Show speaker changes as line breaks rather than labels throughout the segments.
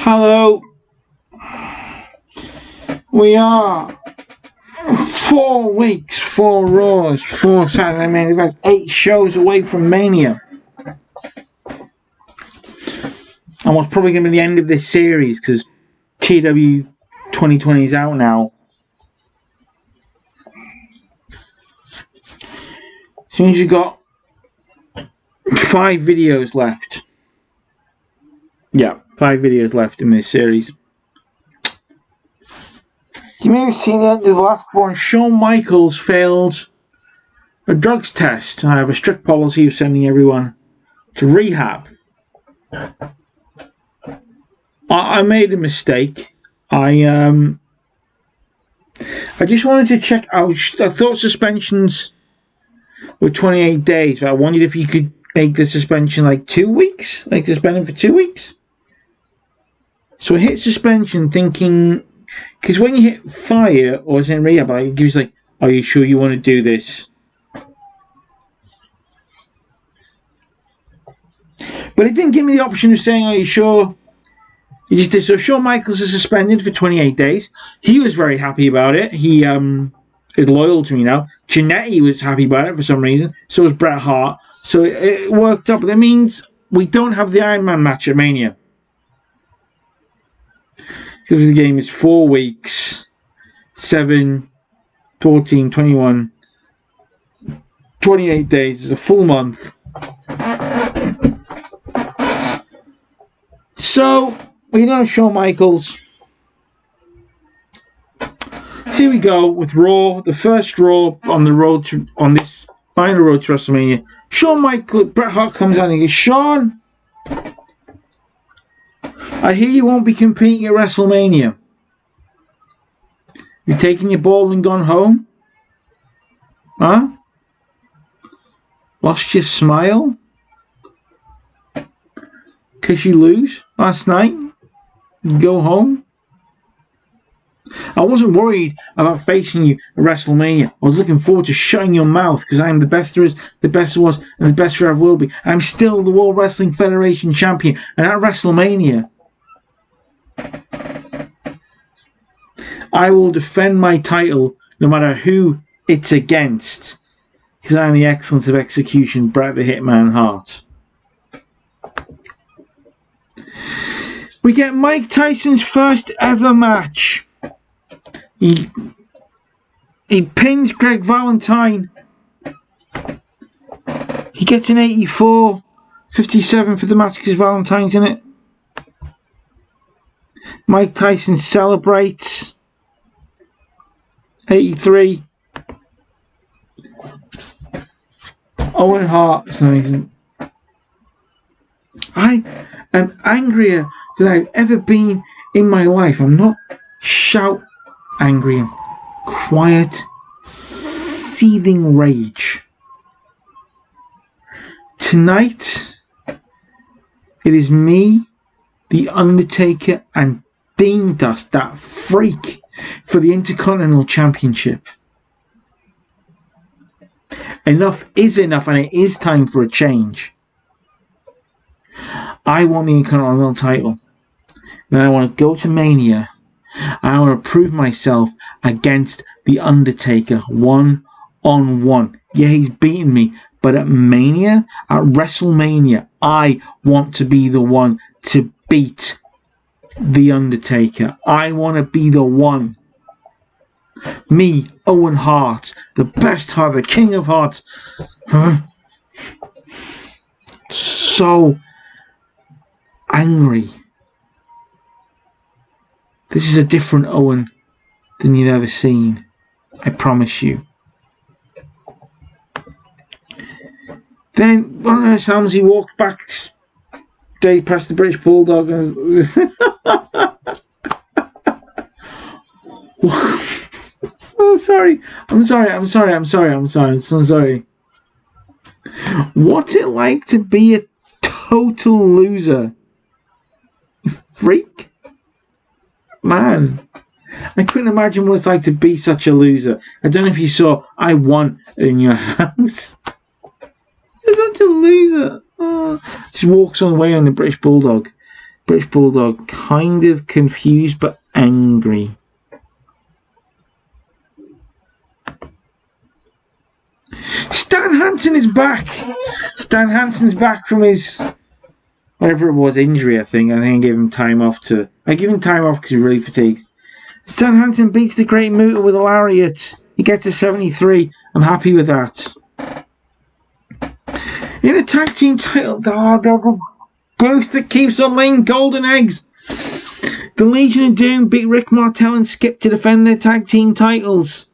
Hello. We are 4 weeks, 4 Raws, 4 Saturday main events, 8 shows away from Mania. And what's probably going to be the end of this series because TEW2020 is out now. As soon as you've got 5 videos left. Yeah, 5 videos left in this series. You may have seen the end of the last one. Shawn Michaels failed a drugs test. I have a strict policy of sending everyone to rehab. I made a mistake. I just wanted to check out. I thought suspensions were 28 days, but I wondered if you could make the suspension like 2 weeks, like suspend him for 2 weeks. So I hit suspension thinking, because when you hit fire or it's in rehab, like, it gives like, are you sure you want to do this? But it didn't give me the option of saying, are you sure? It just did. So Shawn Michaels is suspended for 28 days. He was very happy about it. He is loyal to me now. Jannetty was happy about it for some reason. So was Bret Hart. So it worked out. But that means we don't have the Iron Man match at Mania. Because the game is 4 weeks, 7, 14, 21, 28 days. It's a full month. So we don't have Shawn Michaels. Here we go with Raw, the first Raw on the road to, on this final road to WrestleMania. Shawn Michaels, Bret Hart comes out and he goes, Shawn, I hear you won't be competing at WrestleMania. You taking your ball and gone home? Huh? Lost your smile? Because you lose last night? You go home? I wasn't worried about facing you at WrestleMania. I was looking forward to shutting your mouth because I am the best there is, the best there was, and the best there ever will be. I'm still the World Wrestling Federation champion. And at WrestleMania, I will defend my title no matter who it's against. Because I am the excellence of execution, Bret the Hitman Hart. We get Mike Tyson's first ever match. He pins Greg Valentine. He gets an 84-57 for the match because Valentine's in it. Mike Tyson celebrates. 83. Owen Hart. I am angrier than I've ever been in my life. I'm not shout angry. I'm quiet, seething rage. Tonight, it is me, The Undertaker, and Dean Dust, that freak, for the Intercontinental Championship. Enough is enough, and it is time for a change. I want the Intercontinental title. Then I want to go to Mania. I want to prove myself against The Undertaker 1-on-1. Yeah, he's beaten me, but at Mania, at WrestleMania, I want to be the one to beat The Undertaker. I want to be the one. Me, Owen Hart, the best Hart, the King of Hearts. So angry. This is a different Owen than you've ever seen. I promise you. Then one of those times he walked back past the British Bulldog and I'm sorry. What's it like to be a total loser? You freak? Man, I couldn't imagine what it's like to be such a loser. I don't know if you saw, I won in your house. You're such a loser. Oh. Just walks on the way on the British Bulldog. British Bulldog, kind of confused but angry. Stan Hansen is back. Stan Hansen's back from his whatever it was, injury. I think I gave him time off I give him time off because he's really fatigued. Stan Hansen beats the Great Muta with a lariat. He gets a 73. I'm happy with that. In a tag team title, the ghost that keeps on laying golden eggs. The Legion of Doom beat Rick Martel and Skip to defend their tag team titles.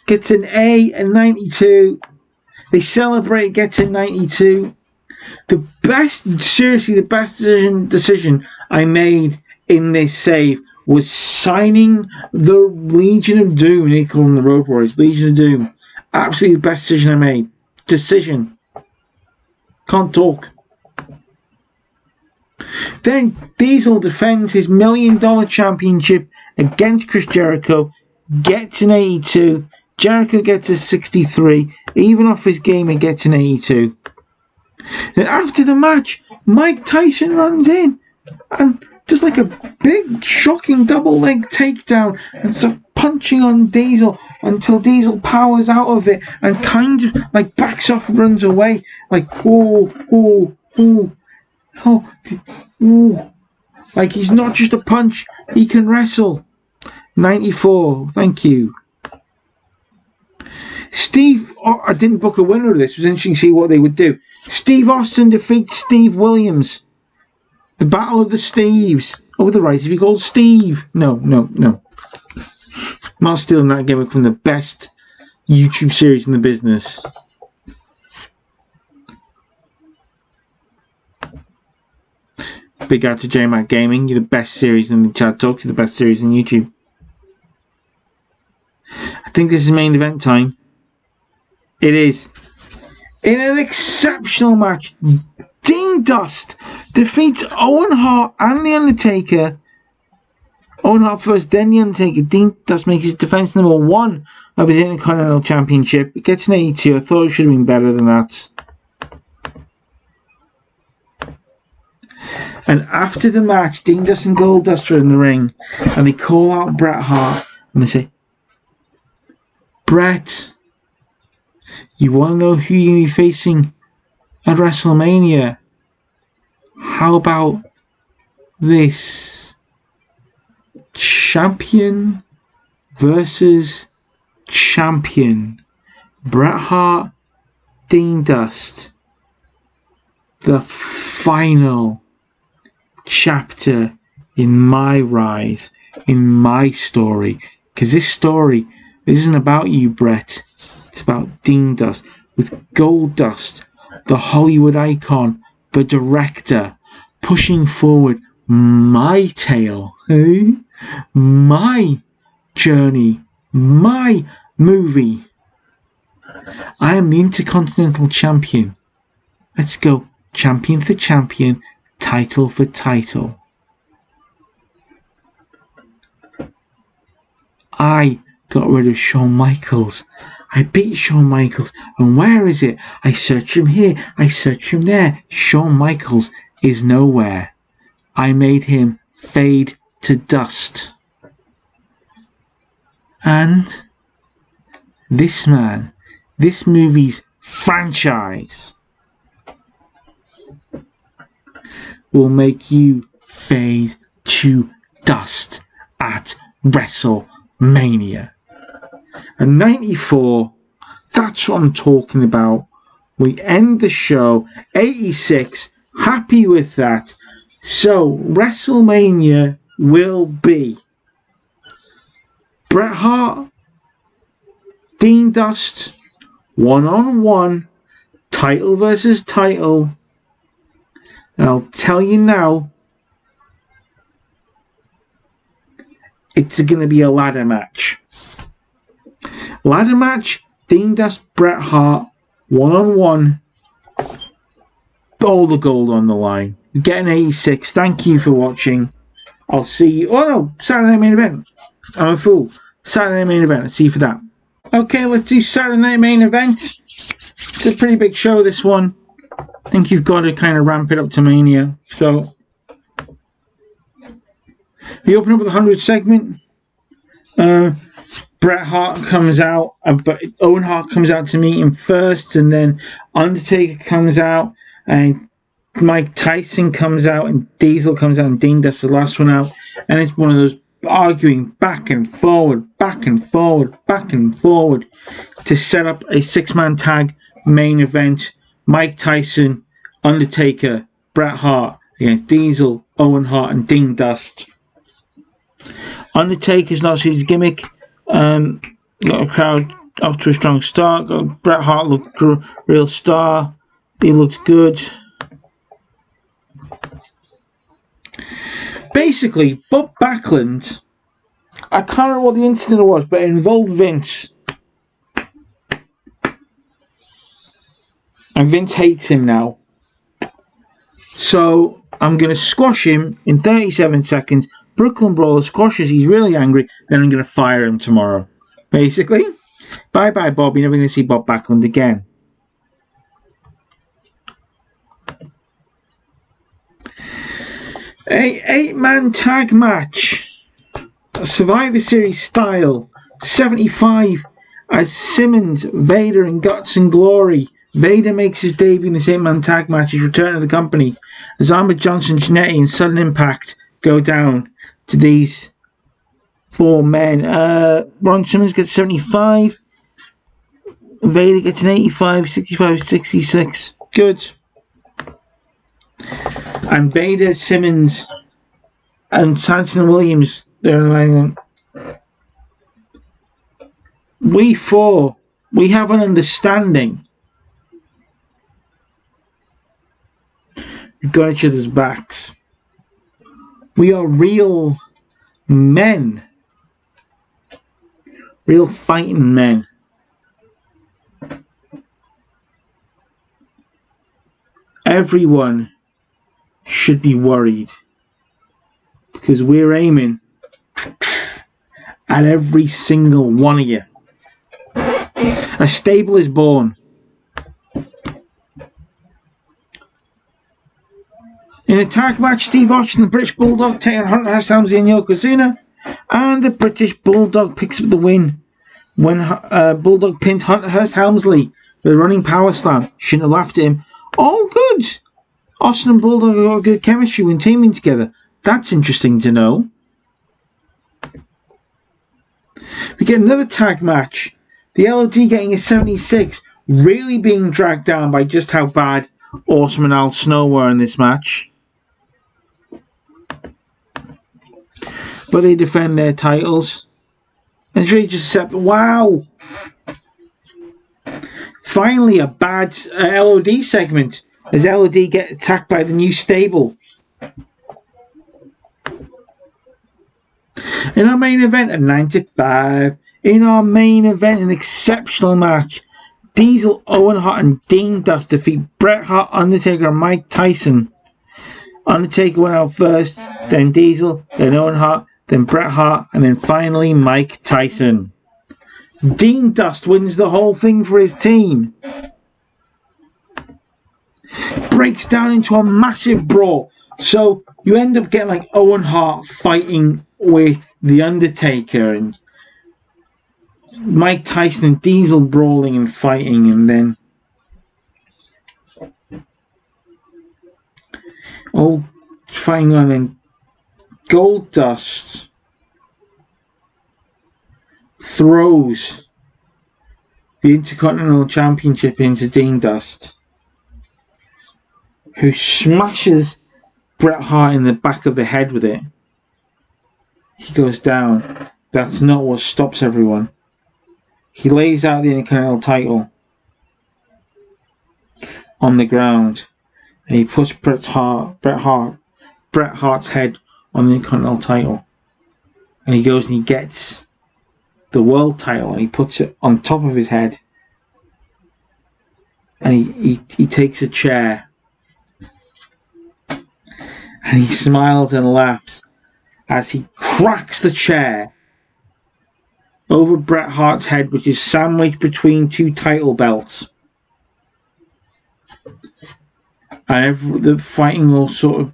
Gets an A and 92. They celebrate, gets a 92. The best decision I made in this save was signing the Legion of Doom. They call them the Road Warriors. Legion of Doom. Absolutely the best decision I made. Decision. Can't talk. Then Diesel defends his $1 million championship against Chris Jericho. Gets an 82. Jericho gets a 63. Even off his game, he gets an 82. Then after the match, Mike Tyson runs in and just like a big, shocking double leg takedown and starts punching on Diesel until Diesel powers out of it and kind of like backs off and runs away. Like, oh. Like he's not just a punch, he can wrestle. 94, thank you. I didn't book a winner of this. It was interesting to see what they would do. Steve Austin defeats Steve Williams. The Battle of the Steves. Over the right to be called Steve. No. I'm not stealing that gimmick from the best YouTube series in the business. Big out to JMac Gaming. You're the best series in the chat talks. You're the best series on YouTube. I think this is main event time. It is. In an exceptional match, Dean Dust defeats Owen Hart and The Undertaker. Owen Hart first, then The Undertaker. Dean Dust makes his defense number 1 of his Intercontinental Championship. It gets an 82. I thought it should have been better than that. And after the match, Dean Dust and Goldust are in the ring. And they call out Bret Hart. And they say, Bret, you want to know who you're going to be facing at WrestleMania? How about this? Champion versus champion. Bret Hart, Dean Dust. The final chapter in my rise, in my story. Because this story isn't about you, Bret. It's about Dean Dust with Goldust, the Hollywood icon, the director, pushing forward my tale, my journey, my movie. I am the Intercontinental Champion. Let's go champion for champion, title for title. I got rid of Shawn Michaels. I beat Shawn Michaels. And where is it? I search him here. I search him there. Shawn Michaels is nowhere. I made him fade to dust. And this man, this movie's franchise, will make you fade to dust at WrestleMania. And 94, that's what I'm talking about. We end the show. 86, happy with that. So WrestleMania will be Bret Hart, Dean Dust, 1-on-1, title versus title. And I'll tell you now, it's going to be a ladder match. Ladder match, Dean Dust, Bret Hart, 1-on-1. All the gold on the line. You get an 86. Thank you for watching. I'll see you. Oh no, Saturday main event. I'm a fool. Saturday main event. I'll see you for that. Okay, let's do Saturday night main event. It's a pretty big show, this one. I think you've got to kind of ramp it up to Mania. So We open up with the 100 segment. Bret Hart comes out, but Owen Hart comes out to meet him first, and then Undertaker comes out, and Mike Tyson comes out, and Diesel comes out, and Dean Dust the last one out, and it's one of those arguing back and forward, back and forward, back and forward to set up a 6-man tag main event. Mike Tyson, Undertaker, Bret Hart against Diesel, Owen Hart, and Dean Dust. Undertaker's not seen his gimmick. Got a crowd up to a strong start. Bret Hart looked real star. He looks good. Basically, Bob Backlund, I can't remember what the incident was, but it involved Vince. And Vince hates him now. So I'm going to squash him in 37 seconds. Brooklyn Brawler squashes, he's really angry, then I'm going to fire him tomorrow. Basically, bye-bye Bob, you're never going to see Bob Backlund again. A 8-man tag match, Survivor Series style, 75 as Simmons, Vader and Guts and Glory. Vader makes his debut in this 8-man tag match, his return to the company, as Ahmed Johnson, Jannetty and Sudden Impact go down to these 4 men. Ron Simmons gets 75. Vader gets an 85, 65, 66. Good. And Vader, Simmons, and Sanson and Williams, they're in the we 4, we have an understanding. We've got each other's backs. We are real men. Real fighting men. Everyone should be worried, because we're aiming at every single one of you. A stable is born. In a tag match, Steve Austin and the British Bulldog take on Hunter Hearst Helmsley and Yokozuna, and the British Bulldog picks up the win when Bulldog pinned Hunter Hearst Helmsley with a running power slam. Shouldn't have laughed at him. Oh, good! Austin and Bulldog have got good chemistry when teaming together. That's interesting to know. We get another tag match. The LOD getting a 76, really being dragged down by just how bad Awesome and Al Snow were in this match. But they defend their titles. And it's really just wow! Finally, a bad LOD segment as LOD get attacked by the new stable. In our main event at 95, in our main event, an exceptional match. Diesel, Owen Hart and Dean Dust defeat Bret Hart, Undertaker and Mike Tyson. Undertaker went out first, then Diesel, then Owen Hart, then Bret Hart, and then finally Mike Tyson. Dean Dust wins the whole thing for his team. Breaks down into a massive brawl. So you end up getting like Owen Hart fighting with The Undertaker and Mike Tyson and Diesel brawling and fighting, and then all fighting on, and Goldust throws the Intercontinental Championship into Dean Dust, who smashes Bret Hart in the back of the head with it. He goes down. That's not what stops everyone. He lays out the Intercontinental title on the ground, and he puts Bret Hart's head on the Intercontinental title, and he goes and he gets the world title and he puts it on top of his head, and he takes a chair and he smiles and laughs as he cracks the chair over Bret Hart's head, which is sandwiched between 2 title belts. And the fighting all sort of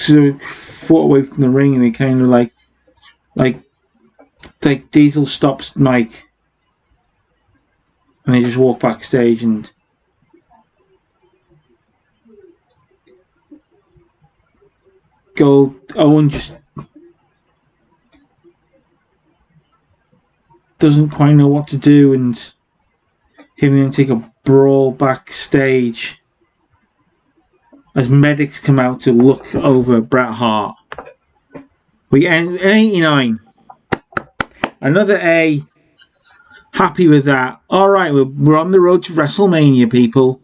sort of foot away from the ring, and they kind of like Diesel stops Mike, and they just walk backstage, and Owen just doesn't quite know what to do, and him and him take a brawl backstage as medics come out to look over Bret Hart. We end at 89. Another A. Happy with that. Alright, we're on the road to WrestleMania, people.